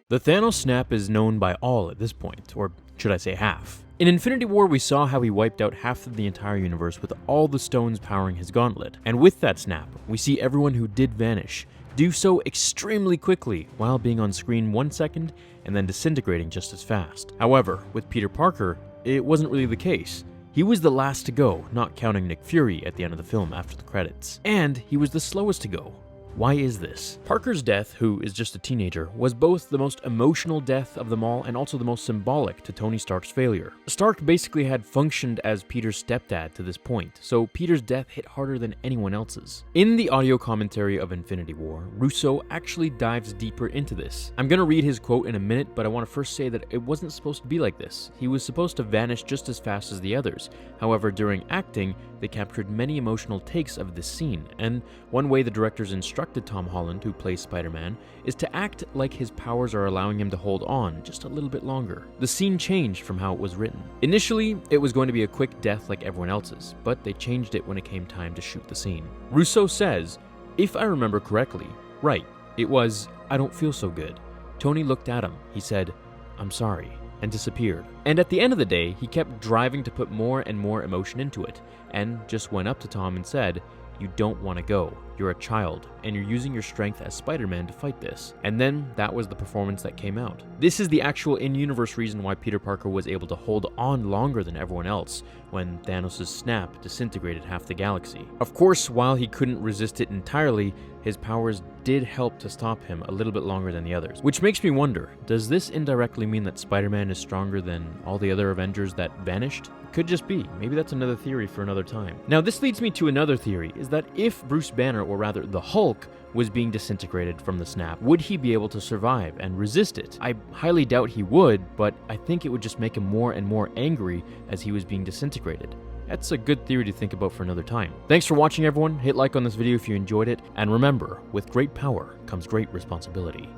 The Thanos snap is known by all at this point, or should I say half. In Infinity War, we saw how he wiped out half of the entire universe with all the stones powering his gauntlet. And with that snap, we see everyone who did vanish do so extremely quickly while being on screen 1 second and then disintegrating just as fast. However, with Peter Parker, it wasn't really the case. He was the last to go, not counting Nick Fury at the end of the film after the credits. And he was the slowest to go. Why is this? Parker's death, who is just a teenager, was both the most emotional death of them all and also the most symbolic to Tony Stark's failure. Stark basically had functioned as Peter's stepdad to this point, so Peter's death hit harder than anyone else's. In the audio commentary of Infinity War, Russo actually dives deeper into this. I'm gonna read his quote in a minute, but I want to first say that it wasn't supposed to be like this. He was supposed to vanish just as fast as the others. However, during acting, they captured many emotional takes of this scene, and one way the directors instructed Tom Holland, who plays Spider-Man, is to act like his powers are allowing him to hold on just a little bit longer. The scene changed from how it was written. Initially, it was going to be a quick death like everyone else's, but they changed it when it came time to shoot the scene. Russo says, "If I remember correctly, right, it was, I don't feel so good. Tony looked at him, he said, 'I'm sorry,' and disappeared. And at the end of the day, he kept driving to put more and more emotion into it, and just went up to Tom and said, 'You don't want to go. You're a child, and you're using your strength as Spider-Man to fight this.' And then that was the performance that came out. This is the actual in-universe reason why Peter Parker was able to hold on longer than everyone else when Thanos' snap disintegrated half the galaxy. Of course, while he couldn't resist it entirely, his powers did help to stop him a little bit longer than the others. Which makes me wonder, does this indirectly mean that Spider-Man is stronger than all the other Avengers that vanished? It could just be. Maybe that's another theory for another time. Now, this leads me to another theory, is that if Bruce Banner, or rather the Hulk, was being disintegrated from the snap, would he be able to survive and resist it? I highly doubt he would, but I think it would just make him more and more angry as he was being disintegrated. That's a good theory to think about for another time. Thanks for watching, everyone. Hit like on this video if you enjoyed it, and remember, with great power comes great responsibility.